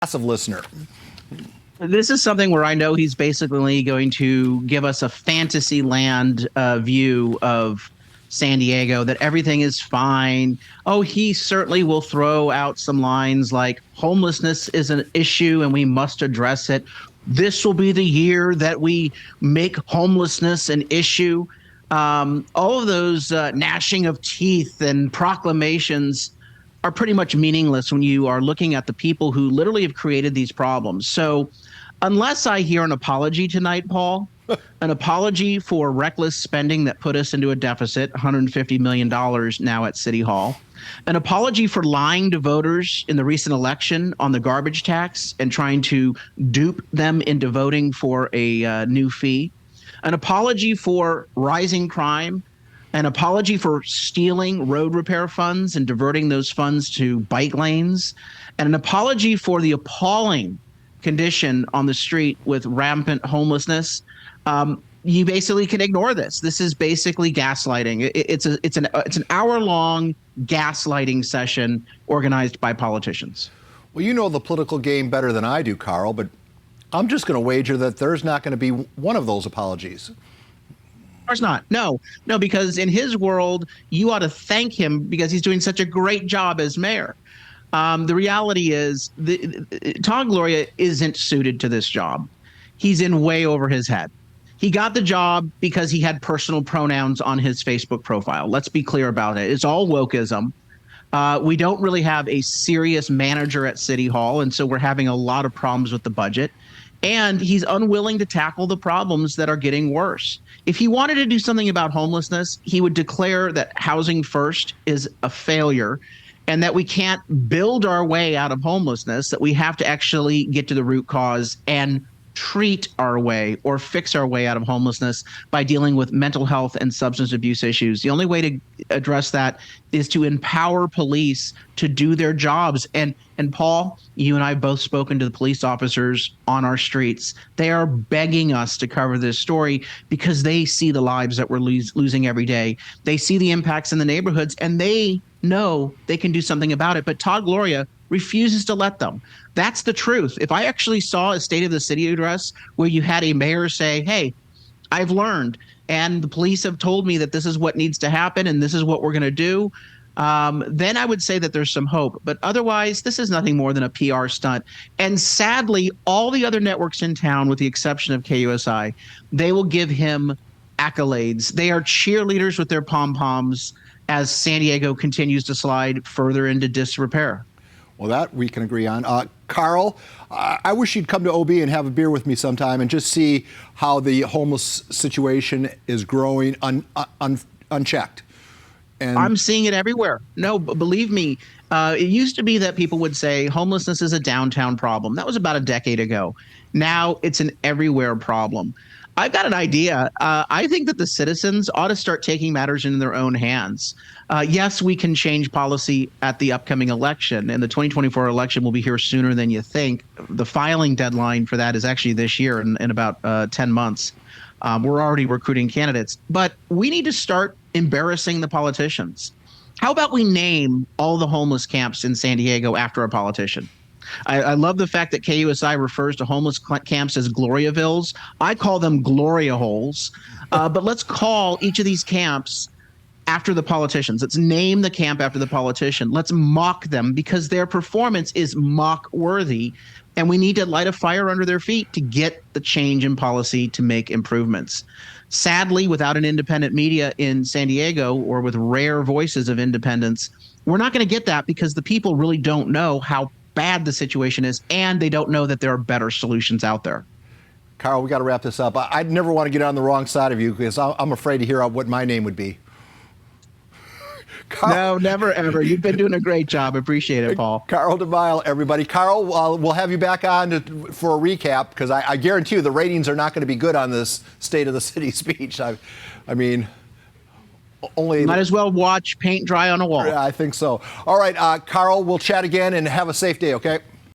passive listener. This is something where I know he's basically going to give us a fantasy land view of San Diego, that everything is fine. Oh, he certainly will throw out some lines like homelessness is an issue and we must address it. This will be the year that we make homelessness an issue. All of those gnashing of teeth and proclamations are pretty much meaningless when you are looking at the people who literally have created these problems. So unless I hear an apology tonight, Paul, an apology for reckless spending that put us into a deficit, $150 million now at City Hall, an apology for lying to voters in the recent election on the garbage tax and trying to dupe them into voting for a new fee, an apology for rising crime, an apology for stealing road repair funds and diverting those funds to bike lanes, and an apology for the appalling condition on the street with rampant homelessness. You basically can ignore this. This is basically gaslighting. It's an hour-long gaslighting session organized by politicians. Well, you know the political game better than I do, Carl, but I'm just going to wager that there's not going to be one of those apologies. Of course not. No, because in his world, you ought to thank him because he's doing such a great job as mayor. The reality is Todd Gloria isn't suited to this job. He's in way over his head. He got the job because he had personal pronouns on his Facebook profile. Let's be clear about it. It's all wokeism. We don't really have a serious manager at City Hall, and so we're having a lot of problems with the budget. And he's unwilling to tackle the problems that are getting worse. If he wanted to do something about homelessness, he would declare that housing first is a failure and that we can't build our way out of homelessness, that we have to actually get to the root cause and treat our way or fix our way out of homelessness by dealing with mental health and substance abuse issues. The only way to address that is to empower police to do their jobs. And Paul, you and I have both spoken to the police officers on our streets. They are begging us to cover this story because they see the lives that we're losing every day. They see the impacts in the neighborhoods and they know they can do something about it. But Todd Gloria refuses to let them. That's the truth. If I actually saw a State of the City address where you had a mayor say, hey, I've learned and the police have told me that this is what needs to happen and this is what we're going to do, then I would say that there's some hope. But otherwise, this is nothing more than a PR stunt. And sadly, all the other networks in town, with the exception of KUSI, they will give him accolades. They are cheerleaders with their pom-poms as San Diego continues to slide further into disrepair. Well, that we can agree on. Carl, I wish you'd come to OB and have a beer with me sometime and just see how the homeless situation is growing unchecked. And I'm seeing it everywhere. No, believe me, it used to be that people would say homelessness is a downtown problem. That was about a decade ago. Now it's an everywhere problem. I've got an idea. I think that the citizens ought to start taking matters into their own hands. Yes, we can change policy at the upcoming election, and the 2024 election will be here sooner than you think. The filing deadline for that is actually this year in about 10 months. We're already recruiting candidates, but we need to start embarrassing the politicians. How about we name all the homeless camps in San Diego after a politician? I love the fact that KUSI refers to homeless camps as Gloriavilles. I call them Gloria holes. But let's call each of these camps after the politicians. Let's name the camp after the politician. Let's mock them because their performance is mock-worthy. And we need to light a fire under their feet to get the change in policy to make improvements. Sadly, without an independent media in San Diego or with rare voices of independence, we're not going to get that because the people really don't know how bad the situation is, and they don't know that there are better solutions out there. Carl, we got to wrap this up. I'd never want to get on the wrong side of you because I'm afraid to hear what my name would be. Carl, no, never, ever. You've been doing a great job. Appreciate it, Paul. Carl DeMaio, everybody. Carl, we'll have you back on for a recap because I guarantee you the ratings are not going to be good on this State of the City speech. I mean, only might as well watch paint dry on a wall. Yeah, I think so. All right, Carl, we'll chat again and have a safe day, okay?